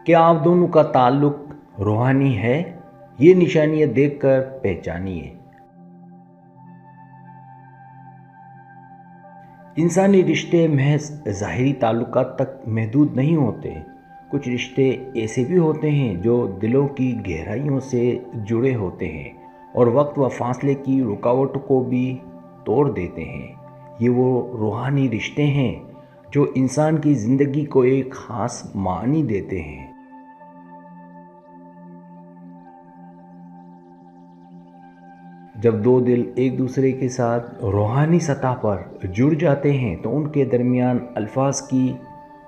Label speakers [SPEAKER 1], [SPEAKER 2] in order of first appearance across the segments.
[SPEAKER 1] क्या आप दोनों का ताल्लुक रूहानी है? ये निशानियां देखकर पहचानिए। इंसानी रिश्ते महज ज़ाहिरी ताल्लुकात तक महदूद नहीं होते। कुछ रिश्ते ऐसे भी होते हैं जो दिलों की गहराइयों से जुड़े होते हैं और वक्त व फासले की रुकावटों को भी तोड़ देते हैं। ये वो रूहानी रिश्ते हैं जो इंसान की ज़िंदगी को एक ख़ास मानी देते हैं। जब दो दिल एक दूसरे के साथ रूहानी सतह पर जुड़ जाते हैं तो उनके दरमियान अल्फाज की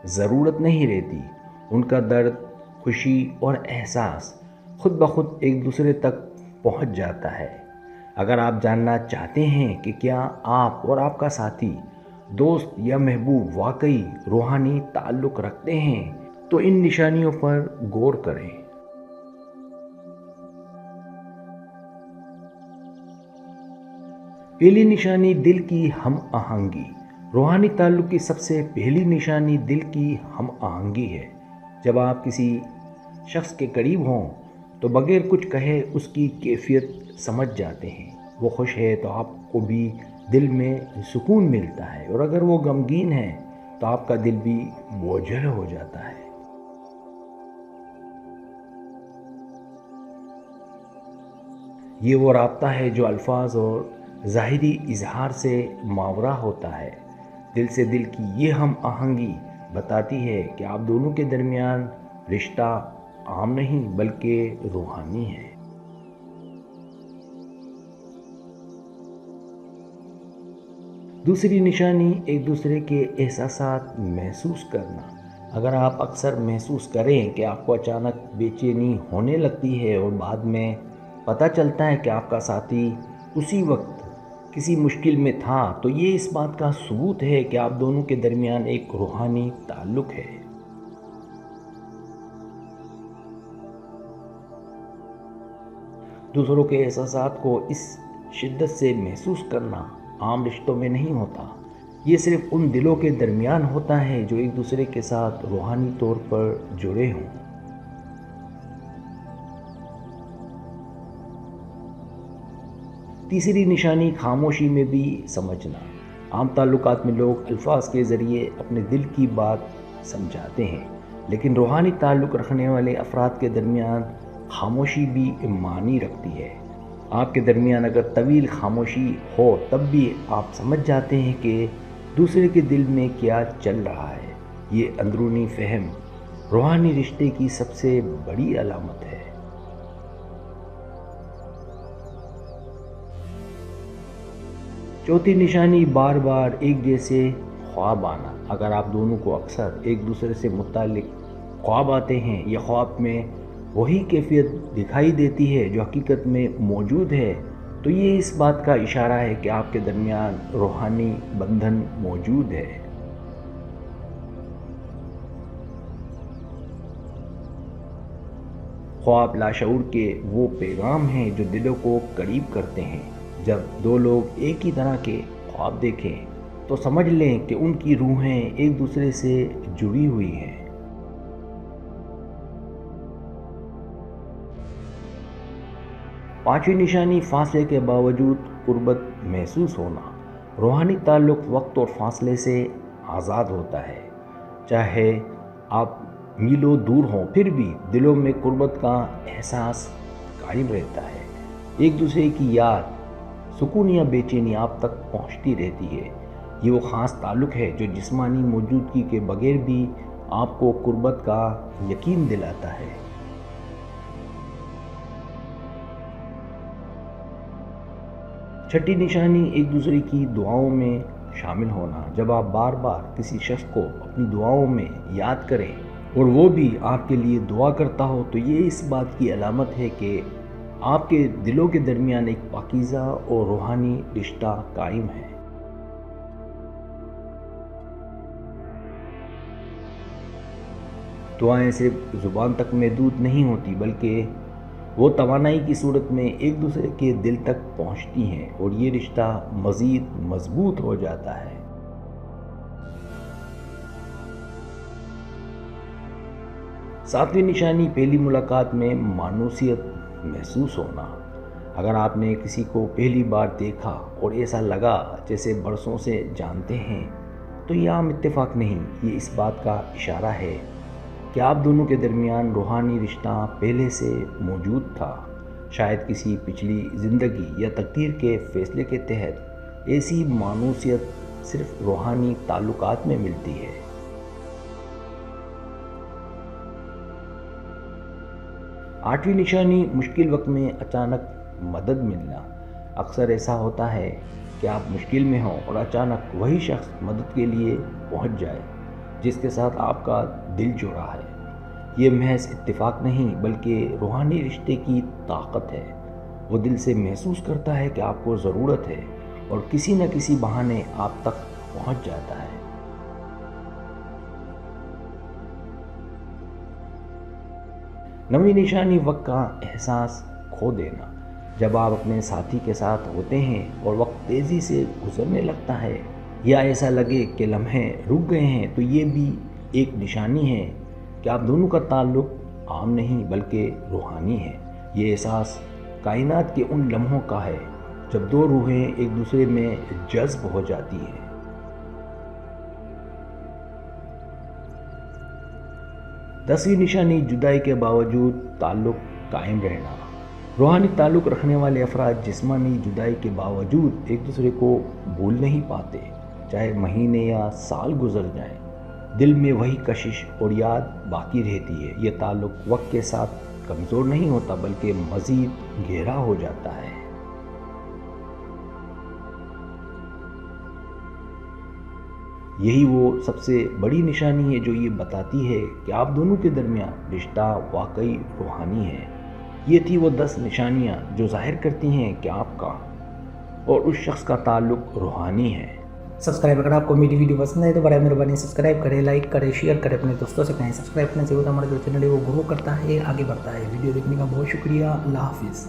[SPEAKER 1] ज़रूरत नहीं रहती। उनका दर्द, खुशी और एहसास खुद ब खुद एक दूसरे तक पहुंच जाता है। अगर आप जानना चाहते हैं कि क्या आप और आपका साथी, दोस्त या महबूब वाकई रूहानी ताल्लुक़ रखते हैं तो इन निशानियों पर गौर करें। पहली निशानी दिल की हम आहंगी। रूहानी ताल्लुक़ की सबसे पहली निशानी दिल की हम आहंगी है। जब आप किसी शख्स के करीब हों तो बगैर कुछ कहे उसकी कैफियत समझ जाते हैं। वो खुश है तो आपको भी दिल में सुकून मिलता है, और अगर वो गमगीन है तो आपका दिल भी बोझल हो जाता है। ये वो राब्ता है जो अल्फाज और ज़ाहिरी इजहार से मावरा होता है। दिल से दिल की ये हम आहंगी बताती है कि आप दोनों के दरमियान रिश्ता आम नहीं बल्कि रूहानी है। दूसरी निशानी एक दूसरे के एहसासात महसूस करना। अगर आप अक्सर महसूस करें कि आपको अचानक बेचैनी होने लगती है और बाद में पता चलता है कि आपका साथी उसी वक्त किसी मुश्किल में था, तो ये इस बात का सबूत है कि आप दोनों के दरमियान एक रूहानी ताल्लुक है। दूसरों के एहसासात को इस शिद्दत से महसूस करना आम रिश्तों में नहीं होता। ये सिर्फ उन दिलों के दरमियान होता है जो एक दूसरे के साथ रूहानी तौर पर जुड़े हों। तीसरी निशानी खामोशी में भी समझना। आम ताल्लुकात में लोग अल्फाज के ज़रिए अपने दिल की बात समझाते हैं, लेकिन रूहानी ताल्लुक़ रखने वाले अफराद के दरमियान खामोशी भी मानी रखती है। आपके दरमियान अगर तवील खामोशी हो तब भी आप समझ जाते हैं कि दूसरे के दिल में क्या चल रहा है। ये अंदरूनी फ़हम रूहानी रिश्ते की सबसे बड़ी अलामत है। चौथी निशानी बार बार एक जैसे ख्वाब आना। अगर आप दोनों को अक्सर एक दूसरे से मुताल्लिक ख्वाब आते हैं या ख्वाब में वही कैफियत दिखाई देती है जो हकीकत में मौजूद है, तो ये इस बात का इशारा है कि आपके दरमियान रूहानी बंधन मौजूद है। ख्वाब लाशऊर के वो पैगाम हैं जो दिलों को करीब करते हैं। जब दो लोग एक ही तरह के ख्वाब देखें तो समझ लें कि उनकी रूहें एक दूसरे से जुड़ी हुई हैं। पांचवी निशानी फासले के बावजूद कुर्बत महसूस होना। रूहानी ताल्लुक़ वक्त और फासले से आज़ाद होता है। चाहे आप मीलों दूर हों फिर भी दिलों में कुर्बत का एहसास कायम रहता है। एक दूसरे की याद, सुकून या बेचैनी आप तक पहुंचती रहती है। ये वो ख़ास ताल्लुक़ है जो जिस्मानी मौजूदगी के बगैर भी आपको कुर्बत का यकीन दिलाता है। छठी निशानी एक दूसरे की दुआओं में शामिल होना। जब आप बार बार किसी शख्स को अपनी दुआओं में याद करें और वो भी आपके लिए दुआ करता हो, तो ये इस बात की अलामत है कि आपके दिलों के दरमियान एक पाकीज़ा और रूहानी रिश्ता कायम है। दुआएं सिर्फ ज़ुबान तक महदूद नहीं होती बल्कि वो तवानाई की सूरत में एक दूसरे के दिल तक पहुंचती हैं और ये रिश्ता मज़ीद मजबूत हो जाता है। 7ویں نشانی پہلی ملاقات میں مانوسیت محسوس ہونا۔ اگر آپ نے کسی کو پہلی بار دیکھا اور ایسا لگا جیسے برسوں سے جانتے ہیں تو یہ عام اتفاق نہیں، یہ اس بات کا اشارہ ہے کہ آپ دونوں کے درمیان روحانی رشتہ پہلے سے موجود تھا۔ شاید کسی پچھلی زندگی یا تقدیر کے فیصلے کے تحت ایسی مانوسیت صرف روحانی تعلقات میں ملتی ہے۔ 8ویں نشانی مشکل وقت میں اچانک مدد ملنا۔ اکثر ایسا ہوتا ہے کہ آپ مشکل میں ہوں اور اچانک وہی شخص مدد کے لیے پہنچ جائے جس کے ساتھ آپ کا دل جڑا ہے۔ یہ محض اتفاق نہیں بلکہ روحانی رشتے کی طاقت ہے۔ وہ دل سے محسوس کرتا ہے کہ آپ کو ضرورت ہے اور کسی نہ کسی بہانے آپ تک پہنچ جاتا ہے۔ 9ویں نشانی وقت کا احساس کھو دینا۔ جب آپ اپنے ساتھی کے ساتھ ہوتے ہیں اور وقت تیزی سے گزرنے لگتا ہے یا ایسا لگے کہ لمحے رک گئے ہیں تو یہ بھی ایک نشانی ہے کہ آپ دونوں کا تعلق عام نہیں بلکہ روحانی ہے۔ یہ احساس کائنات کے ان لمحوں کا ہے جب دو روحیں ایک دوسرے میں جذب ہو جاتی ہیں۔ 10ویں نشانی جدائی کے باوجود تعلق قائم رہنا۔ روحانی تعلق رکھنے والے افراد جسمانی جدائی کے باوجود ایک دوسرے کو بھول نہیں پاتے، چاہے مہینے یا سال گزر جائیں۔ دل میں وہی کشش اور یاد باقی رہتی ہے۔ یہ تعلق وقت کے ساتھ کمزور نہیں ہوتا بلکہ مزید گہرا ہو جاتا ہے۔ یہی وہ سب سے بڑی نشانی ہے جو یہ بتاتی ہے کہ آپ دونوں کے درمیان رشتہ واقعی روحانی ہے۔ یہ تھی وہ 10 نشانیاں جو ظاہر کرتی ہیں کہ آپ کا اور اس شخص کا تعلق روحانی ہے۔
[SPEAKER 2] سبسکرائب اگر آپ کو میری ویڈیو پسند ہے تو برائے مہربانی سبسکرائب کریں، لائک کریں، شیئر کریں، اپنے دوستوں سے کہیں۔ سبسکرائب کرنے سے ہوتا ہمارا جو چینل ہے وہ گرو کرتا ہے، آگے بڑھتا ہے۔ ویڈیو دیکھنے کا بہت شکریہ۔ اللہ حافظ۔